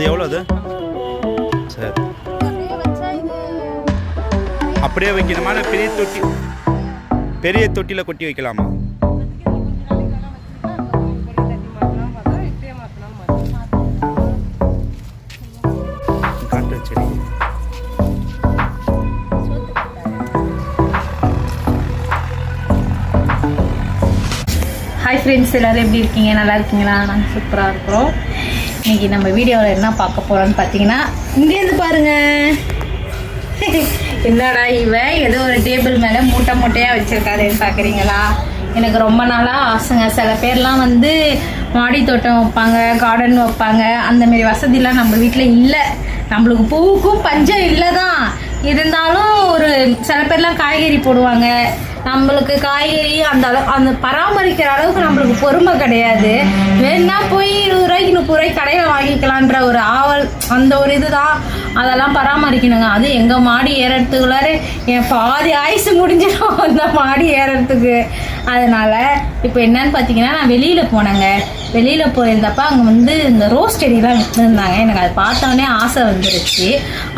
அது எவ்வளோ அது? சரி, அப்படியே வைக்கணுமா? பெரிய தொட்டியில் கொட்டி வைக்கலாமா? காட்டு செடி. ஹாய் ஃப்ரெண்ட்ஸ், எல்லோரும் எப்படி இருக்கீங்க? நல்லா இருக்கீங்களா? நாங்கள் சூப்பராக இருக்கிறோம். இன்றைக்கி நம்ம வீடியோவில் என்ன பார்க்க போகிறோன்னு பார்த்தீங்கன்னா, இங்கேருந்து பாருங்கள். என்னடா இவன் ஏதோ ஒரு டேபிள் மேலே மூட்டையாக வச்சுருக்காருன்னு பார்க்குறீங்களா? எனக்கு ரொம்ப நாளாக ஆசைங்க. சில பேர்லாம் வந்து மாடி தோட்டம் வைப்பாங்க, கார்டன் வைப்பாங்க. அந்தமாரி வசதிலாம் நம்ம வீட்டில் இல்லை. நம்மளுக்கு பூவுக்கும் பஞ்சம் இல்லை தான். இருந்தாலும் ஒரு சில பேர்லாம் காய்கறி போடுவாங்க. நம்மளுக்கு காய்கறி அந்த பராமரிக்கிற அளவுக்கு நம்மளுக்கு பொறுமை கிடையாது. வேணா போய் 20 ரூபாய்க்கு 30 ரூபாய்க்கு கடையில் வாங்கிக்கலான்ற ஒரு ஆவல், அந்த ஒரு இதுதான். அதெல்லாம் பராமரிக்கணுங்க. அது எங்கள் மாடி ஏறத்துக்குள்ளார என் பாதி ஆயுசு முடிஞ்சிடும் அந்த மாடி ஏறத்துக்கு. அதனால் இப்போ என்னன்னு பார்த்தீங்கன்னா, நான் வெளியில் போனேங்க. வெளியில் போயிருந்தப்ப அங்கே வந்து இந்த ரோஸ் செடிலாம் விற்றுருந்தாங்க. எனக்கு அதை பார்த்தோன்னே ஆசை வந்துருச்சு.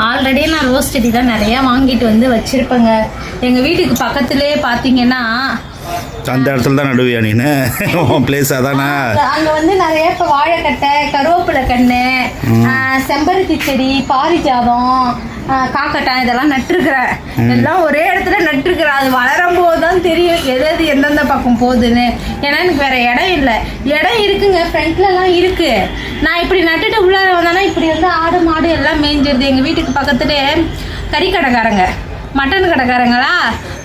ஆல்ரெடி நான் ரோஸ் செடி தான் நிறையா வாங்கிட்டு வந்து வச்சுருப்பேங்க. எங்கள் வீட்டுக்கு பக்கத்துலேயே பார்த்தீங்கன்னா, அந்த இடத்துல தான் நடுவியா நீனு? பிளேஸ் அதானா? அங்கே வந்து நிறைய இப்போ வாழைக்கட்டை, கருவேப்பிலை கன்று, செம்பருத்தி செடி, பாரிஜாதம், காக்கட்டான் இதெல்லாம் நட்டுருக்குறேன். எல்லாம் ஒரே இடத்துல நட்டுருக்குறேன். அது வளரும் போது தான் தெரியும் எது எந்தெந்த பக்கம் போகுதுன்னு. ஏன்னா எனக்கு வேற இடம் இல்லை. இடம் இருக்குங்க, ஃப்ரண்ட்லலாம் இருக்கு. நான் இப்படி நட்டுட்டு உள்ளார வந்தேன்னா இப்படி வந்து ஆடு மாடு எல்லாம் மேய்ஞ்சிருது. எங்கள் வீட்டுக்கு பக்கத்துலேயே கறிக்கடைக்காரங்க, மட்டன் கடைக்காரங்களா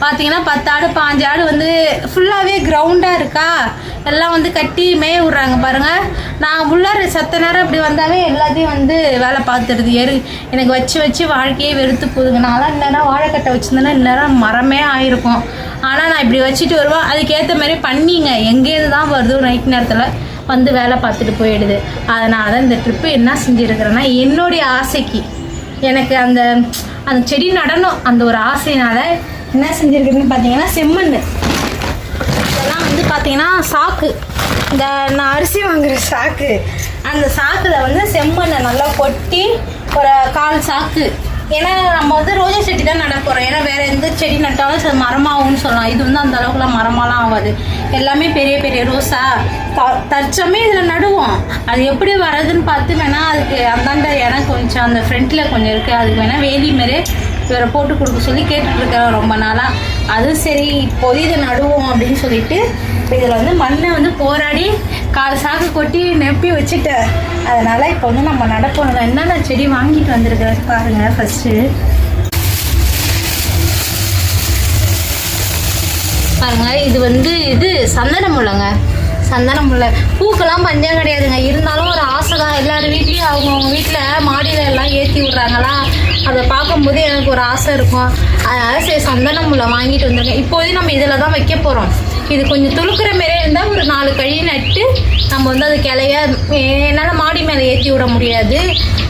பார்த்தீங்கன்னா 10 ஆடு 5 ஆடு வந்து ஃபுல்லாகவே கிரவுண்டாக இருக்கா, எல்லாம் வந்து கட்டி மேய விட்றாங்க பாருங்கள். நான் உள்ளார சத்த நேரம் இப்படி வந்தாவே எல்லாத்தையும் வந்து வேலை பார்த்துருது. எனக்கு வச்சு வாழ்க்கையே வெறுத்து போகுதுங்க. நான்லாம் இந்நேரம் வாழைக்கட்டை வச்சுருந்தேன்னா இந்நேரம் மரமே ஆயிருக்கும். ஆனால் நான் இப்படி வச்சுட்டு வருவேன். அதுக்கேற்ற மாதிரி பண்ணிங்க எங்கேருந்து தான் வருது, நைட் நேரத்தில் வந்து வேலை பார்த்துட்டு போயிடுது. அதனால தான் இந்த ட்ரிப்பு என்ன செஞ்சுருக்கிறேன்னா, என்னுடைய ஆசைக்கு எனக்கு அந்த செடி நடணும் அந்த ஒரு ஆசையினால என்ன செஞ்சுருக்குன்னு பார்த்தீங்கன்னா, செம்மண் இதெல்லாம் வந்து பார்த்தீங்கன்னா சாக்கு, இந்த நான் அரிசி வாங்குகிற சாக்கு, அந்த சாக்கில் வந்து செம்மண்ணை நல்லா கொட்டி ஒரு 1/4 சாக்கு. ஏன்னா நம்ம வந்து ரோஜா செடி தான் நட போகிறோம். ஏன்னா வேறு எந்த செடி நட்டாலும் அது மரமாகும்னு சொல்லலாம். இது வந்து அந்த அளவுக்குலாம் மரமாலாம் ஆகாது. எல்லாமே பெரிய பெரிய ரோஸா தற்சமே இதில் நடுவோம். அது எப்படி வர்றதுன்னு பார்த்து வேணால் அதுக்கு அந்தாண்ட இடம் கொஞ்சம் அந்த ஃப்ரண்ட்டில் கொஞ்சம் இருக்குது. அதுக்கு வேணால் வேலி மாரி இவரை போட்டு கொடுக்க சொல்லி கேட்டுட்ருக்கேன் ரொம்ப நாளாக. அது சரி இப்போது இதை நடுவோம் அப்படின்னு சொல்லிட்டு இதில் வந்து மண்ணை வந்து போராடி 1/4 சாக்கு கொட்டி நெப்பி வச்சுட்டேன். அதனால் இப்போ வந்து நம்ம நடப்போம். என்னென்ன செடி வாங்கிட்டு வந்திருக்கிறேன் பாருங்கள். ஃபஸ்ட்டு பாருங்கள், இது வந்து சந்தன முல்லைங்க. சந்தன முல்லை பூக்கெல்லாம் பஞ்சம் கிடையாதுங்க. இருந்தாலும் ஒரு ஆசை தான். எல்லாரும் வீட்லேயும் அவங்கவுங்க வீட்டில் மாடியில் எல்லாம் ஏற்றி விட்றாங்களா, அதை பார்க்கும்போது எனக்கு ஒரு ஆசை இருக்கும். அதனால் சரி சந்தன முல்லை வாங்கிட்டு வந்துருக்கேன். இப்போதையும் நம்ம இதில் தான் வைக்க போகிறோம். இது கொஞ்சம் துளுக்கிற மாரியே இருந்தால் ஒரு 4 கழி நட்டு நம்ம வந்து அது கிளைய என்னால் மாடி மேலே ஏற்றி விட முடியாது.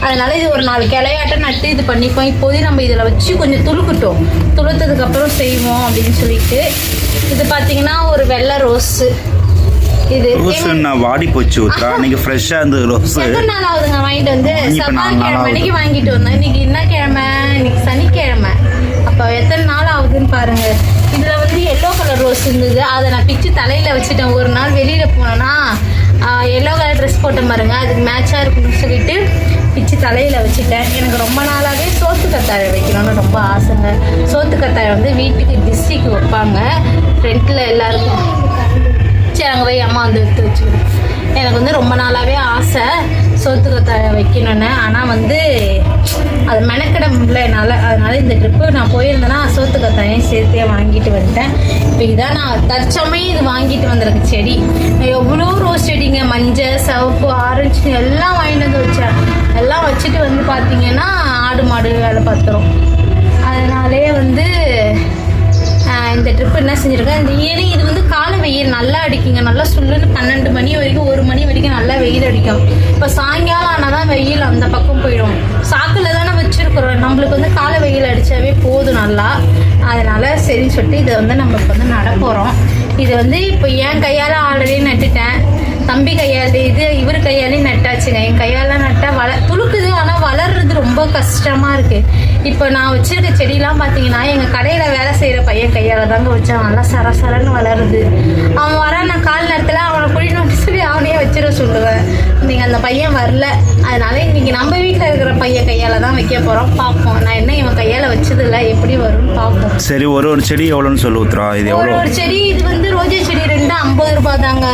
அதனால் இது ஒரு 4 கிளையாட்டம் நட்டு இது பண்ணிப்போம். இப்போதையும் நம்ம இதில் வச்சு கொஞ்சம் துளுக்கட்டும், துளுத்ததுக்கப்புறம் செய்வோம் அப்படின்னு சொல்லிட்டு. இது பார்த்தீங்கன்னா ஒரு வெள்ளை ரோஸு. இது நான் வாடி போச்சு ஊத்தா. நீங்க ஃப்ரெஷ்ஷா இந்த ரோஸ் எத்தனை நாள் ஆகுதுங்க வாங்கிட்டு வந்து? செவ்வாய்க்கிழமை அன்னைக்கு வாங்கிட்டு வந்தேன். இன்னைக்கு என்ன கிழமை? இன்னைக்கு சனிக்கிழமை. அப்போ எத்தனை நாள் ஆகுதுன்னு பாருங்க. இதுல வந்து எல்லோ கலர் ரோஸ் இருந்தது. அதை நான் பிச்சு தலையில வச்சுட்டேன். ஒரு நாள் வெளியில போனேன்னா எல்லோ கலர் ட்ரெஸ் போட்ட பாருங்க, அதுக்கு மேட்சாக இருக்குன்னு சொல்லிட்டு பிச்சு தலையில் வச்சுட்டேன். எனக்கு ரொம்ப நாளாகவே சோத்து கத்தாழை வைக்கணும்னு ரொம்ப ஆசைங்க. சோத்து கத்தாழை வந்து வீட்டுக்கு டிஸ்ட்ரிக்கு வைப்பாங்க ஃப்ரெண்டில் எல்லாருக்கும். சரி அங்கே போய் அம்மா வந்து எடுத்து வச்சுக்கணும். எனக்கு வந்து ரொம்ப நாளாகவே ஆசை சோத்து கத்தாழை வைக்கணும்னு. ஆனால் வந்து அது மெனக்கிட முடியல என்னால். அதனால இந்த ட்ரிப்பு நான் போயிருந்தேன்னா சோத்து கத்தாழையும் சேர்த்தே வாங்கிட்டு வந்துட்டேன். இப்போ இதான் நான் தற்சமயம் இது வாங்கிட்டு வந்திருக்க செடி. எவ்வளோ ரோஸ் செடிங்க, மஞ்சள், சிவப்பு, ஆரஞ்சு எல்லாம் வாங்கிட்டு வந்து வச்சேன். எல்லாம் வச்சுட்டு வந்து பார்த்தீங்கன்னா ஆடு மாடு வேலை பார்த்துரும். அதனாலே வந்து இந்த ட்ரிப் என்ன செஞ்சுருக்கேன், இந்த ஏன்னா இது வந்து காலை வெயில் நல்லா அடிக்குங்க. நல்லா சுள்ளுன்னு 12 மணி வரைக்கும் 1 மணி வரைக்கும் நல்லா வெயில் அடிக்கும். இப்போ சாயங்காலம் ஆனால் தான் வெயில் அந்த பக்கம் போயிடும். சாக்கில் தானே வச்சுருக்குறோம். நம்மளுக்கு வந்து காலை வெயில் அடித்தாவே போதும் நல்லா. அதனால் சரின்னு சொல்லிட்டு இதை வந்து நம்ம இப்போ வந்து நட போகிறோம். இது வந்து இப்போ என் கையால் ஆல்ரெடி நட்டுட்டேன். தம்பி கையால் இவர் கையாலையும் நட்டாச்சுங்க. என் கையாலாம் நட்டால் துளுக்குது, ஆனால் வளர்றது ரொம்ப கஷ்டமாக இருக்குது. இப்போ நான் வச்சிருக்க செடியெலாம் பார்த்தீங்கன்னா எங்கள் கடையில் வேலை செய்கிற பையன் கையால் தாங்க வச்சேன். நல்லா சரசரன்னு வளருது. அவன் வர நான் கால் நேரத்தில் அவனை குழின்னு சொல்லி அவனையே வச்சிட சொல்லுவேன். நீங்கள் அந்த பையன் வரல, அதனால இன்னைக்கு நம்ம வீட்டில் இருக்கிற பையன் கையால் தான் வைக்க போகிறோம். பார்ப்போம். நான் என்ன இவன் கையால் வச்சதில்லை, எப்படி வரும்னு பார்ப்போம். சரி, ஒரு செடி எவ்வளோன்னு சொல்லு உத்ரா. இது எவ்வளோ? ஒரு செடி இது வந்து ரோஜா செடி 2 50 ரூபாய் தாங்க.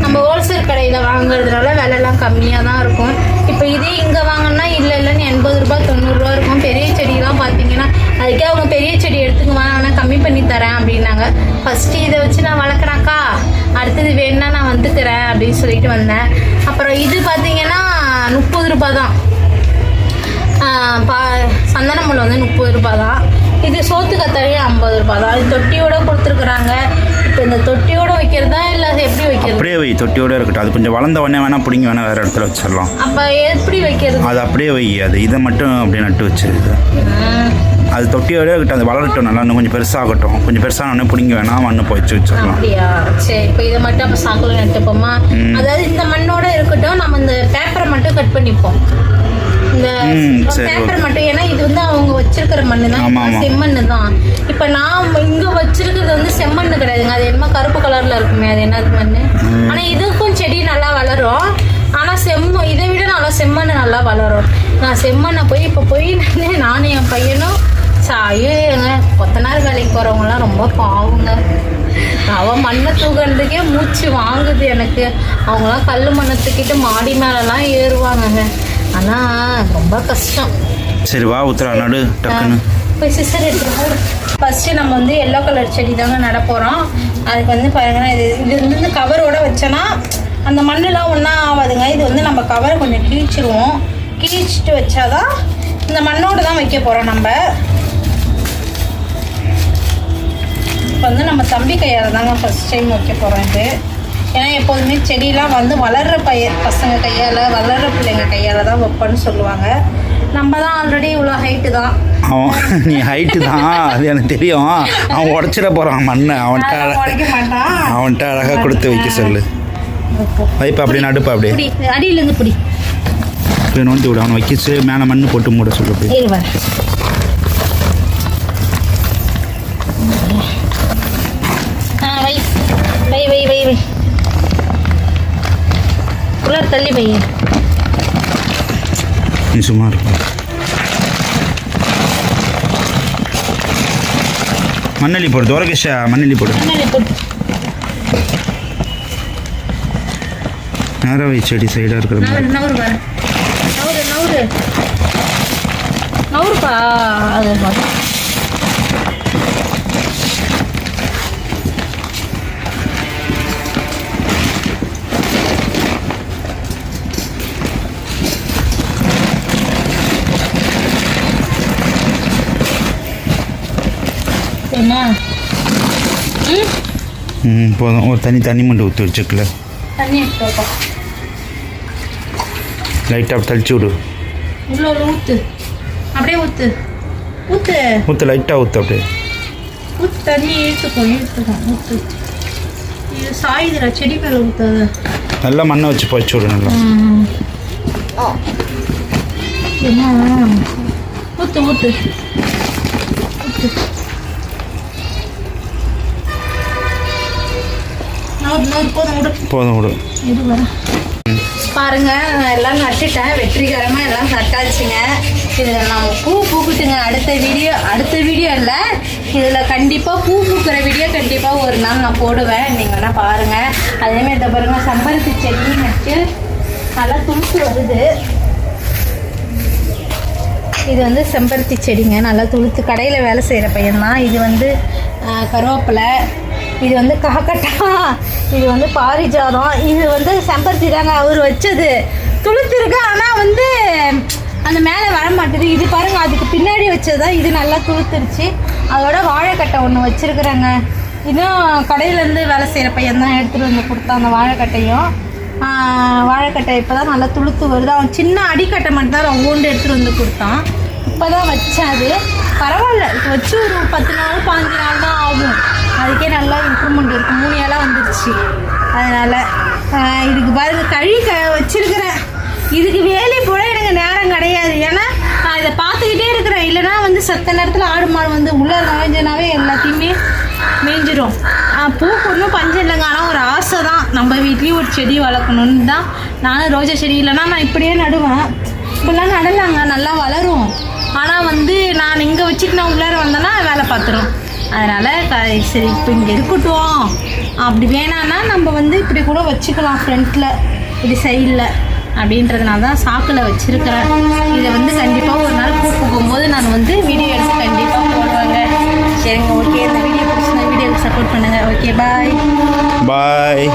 நம்ம ஹோல்சேல் கடையில் வாங்குறதுனால விலைலாம் கம்மியாக தான் இருக்கும். இப்போ இதே இங்கே வாங்கினா இல்லைன்னு 80 ரூபாய் 90 ரூபா இருக்கும். பெரிய செடியெலாம் பார்த்தீங்கன்னா அதுக்கே அவங்க பெரிய செடி எடுத்துக்குவாங்க, ஆனால் கம்மி பண்ணி தரேன் அப்படின்னாங்க. ஃபஸ்ட்டு இதை வச்சு நான் வளர்க்குறேன்க்கா, அடுத்தது வேணுன்னா நான் வந்துக்கிறேன் அப்படின்னு சொல்லிட்டு வந்தேன். அப்புறம் இது பார்த்தீங்கன்னா 30 ரூபாய் தான். சந்தனமுள்ள வந்து 30 ரூபாய் தான். இது சோத்து கத்தாழி 50 ரூபாய் தான். இது தொட்டியோட கொடுத்துருக்குறாங்க. இப்போ இந்த தொட்டியோட வைக்கிறதா இல்லை அது எப்படி வைக்கிறது? அப்படியே வை, தொட்டியோட இருக்கட்டும். அது கொஞ்சம் வளர்ந்த உடனே வேணா பிடிங்கி வேணா வேறு இடத்துல வச்சிடலாம். அப்போ எப்படி வைக்கிறது? அது அப்படியே வை. அது இதை மட்டும் அப்படியே நட்டு வச்சிருது. அது தொட்டியோட இருக்கட்டும். அது வளரட்டும், நல்லா இன்னும் கொஞ்சம் பெருசாகட்டும். கொஞ்சம் பெருசாக பிடிங்கி வேணா மண்ணு போயிச்சு வச்சிடலாம். அப்படியா? சரி, இப்போ இதை மட்டும் அப்போ சாக்கில் நட்டுப்போமா? அதாவது இந்த மண்ணோட இருக்கட்டும், நம்ம இந்த பேப்பரை மட்டும் கட் பண்ணிப்போம். இந்த பேப்பர் மட்டும், ஏன்னா இது வந்து அவங்க வச்சிருக்கிற மண்ணு தான், செம்மண்ணு தான். இப்ப நான் இங்க வச்சிருக்கிறது வந்து செம்மண்ணு கிடையாதுங்க. அது என்னமோ கருப்பு கலர்ல இருக்குமே, அது என்னது மண்ணு. ஆனா இதுக்கும் செடி நல்லா வளரும். ஆனா இதை விட நல்லா செம்மண்ணு நல்லா வளரும். நான் செம்மண்ணை போய் நானும் என் பையனும் சாயுங்க கொத்தனார் வேலைக்கு போறவங்கலாம் ரொம்ப பாவங்க. அவன் மண்ணை தூக்கிறதுக்கே மூச்சு வாங்குது எனக்கு. அவங்களாம் கல் மண்ணை தூக்கிட்டு மாடி மேலெல்லாம் ஏறுவாங்கங்க. ஆனால் ரொம்ப கஷ்டம். சரி வா உத்தரா நடு டக்குன்னு போய் சிஸ்டர் எடுத்துகிட்டு. ஃபஸ்ட்டு நம்ம வந்து எல்லோ கலர் செடி தாங்க நட போகிறோம். அதுக்கு வந்து பாருங்கன்னா இது வந்து கவரோட வச்சோன்னா அந்த மண்ணெலாம் ஒன்றா ஆகாதுங்க. இது வந்து நம்ம கவரை கொஞ்சம் கிழிச்சிடுவோம். கிழிச்சிட்டு வச்சாதான் இந்த மண்ணோடு தான் வைக்க போகிறோம். நம்ம இப்போ வந்து நம்ம தம்பி கையால் தாங்க ஃபஸ்ட் டைம் வைக்க போகிறோம் இது. ஏன்னா எப்போதுமே செடியெலாம் வந்து வளர்கிற பசங்க கையால், வளர்கிற பிள்ளைங்க கையால் தான் வைப்பேன்னு சொல்லுவாங்க. நம்ம தான் ஆல்ரெடி இவ்வளோ ஹைட்டு தான். அவன் நீ ஹைட்டு தான், அது எனக்கு தெரியும். அவன் உடச்சிட போகிறான் மண்ணை. அவன்கிட்ட அழகாக கொடுத்து வைக்க சொல்லு. வைப்பா அப்படி நடுப்பா, அப்படியே அடியிலேருந்து பிடி போய் நோண்டி விடு. அவனை வைக்கிச்சு மேலே மண்ணு போட்டு மூட சொல்லு. அப்படி வை வை வை வை குளர் தள்ளி வை. நீ சும்மா இருக்கும். மண்ணெல்லி போடு துவரகேஷா, மண்ணெல்லி போடு. நேரம் வை, செடி சைடாக இருக்கிற மாதிரி. நவுருப்பா அது போதும். ஒரு தண்ணி மட்டும் ஊற்றி வச்சுக்கல. தண்ணி லைட்டாக தளிச்சு விடு. இவ்வளோ ஊற்று, அப்படியே ஊற்று ஊற்று லைட்டாக ஊற்று. அப்படியே ஊற்று. தண்ணி இழுத்துக்கும் ஊற்று. இது சாயுதுடா செடி மேலே ஊற்றாத. நல்லா மண்ணை வச்சு பறிச்சு விடு. நல்லா ஊற்று ஊற்று ஊற்று. போதும் விடு. பாருங்க, நான் எல்லாம் நட்டுட்டேன். வெற்றிகரமாக எல்லாம் நட்டாச்சுங்க. இதில் நம்ம பூ பூக்குட்டுங்க. அடுத்த வீடியோ இல்லை, இதில் கண்டிப்பாக பூ பூக்கிற வீடியோ கண்டிப்பாக ஒரு நாள் நான் போடுவேன். நீங்கள் வேணால் பாருங்கள். அதேமாதிரி இதை பாருங்கள், செம்பருத்தி செடி நட்டு நல்லா துளுத்து வருது. இது வந்து செம்பருத்தி செடிங்க, நல்லா துளுத்து. கடையில் வேலை செய்கிற பையன்தான். இது வந்து கருவேப்பிலை, இது வந்து காக்கட்டா, இது வந்து பாரிஜாதம், இது வந்து செம்பருத்தி தாங்க அவர் வச்சது. துளுத்துருக்கு, ஆனால் வந்து அந்த மேலே வர மாட்டேது. இது பாருங்கள், அதுக்கு பின்னாடி வச்சது தான். இது நல்லா துளுத்துருச்சு. அதோட வாழைக்கட்டை ஒன்று வச்சுருக்குறேங்க. இதுவும் கடையிலேருந்து வேலை செய்கிற பையன் தான் எடுத்துகிட்டு வந்து கொடுத்தான் அந்த வாழைக்கட்டையும். வாழைக்கட்டை இப்போ தான் நல்லா துளுத்து வருது. அவன் சின்ன அடிக்கட்டை மட்டும் தான் ஒவ்வொன்று எடுத்துகிட்டு வந்து கொடுத்தான். இப்போ தான் வச்சேன். அது பரவாயில்ல, இப்போ வச்சு ஒரு 10 நாள் 15 நாள் தான் ஆகும். அதுக்கே நல்லா இம்ப்ரூவ்மெண்ட் இருக்குது. 3 இலை வந்துருச்சு. அதனால் இதுக்கு பாருங்க வச்சிருக்கிறேன். இதுக்கு வேலி போட எனக்கு நேரம் கிடையாது. ஏன்னா நான் இதை பார்த்துக்கிட்டே இருக்கிறேன். இல்லைனா வந்து சத்த நேரத்தில் ஆடு மாடு வந்து உள்ளே நுழைஞ்சனாவே எல்லாத்தையுமே மேய்ஞ்சிடும். பூக்கு ஒன்றும் பஞ்சம் இல்லைங்க. ஆனால் ஒரு ஆசை தான், நம்ம வீட்லேயும் ஒரு செடி வளர்க்கணுன்னு தான். நானும் ரோஜா செடி இல்லைன்னா நான் இப்படியே நடுவேன். இப்படிலாம் நடலாங்க, நல்லா வளரும். ஆனால் வந்து நான் இங்கே வச்சுட்டு நான் உள்ளார வந்தேன்னா வேலை பார்த்துரும். அதனால் சரி இப்போ இங்கே இருக்கட்டும், அப்படி வேணான்னா நம்ம வந்து இப்படி கூட வச்சுக்கலாம் ஃப்ரண்ட்டில், இப்படி சைடில் அப்படின்றதுனால தான் சாக்கில் வச்சுருக்கிறேன். இதை வந்து கண்டிப்பாக ஒரு நாள் பூ போகும்போது நான் வந்து வீடியோ எடுத்து கண்டிப்பாக போடுவாங்க. சரிங்க, ஓகே. இந்த வீடியோ பிடிச்சிருந்தா வீடியோவுக்கு சப்போர்ட் பண்ணுங்கள். ஓகே, பாய்.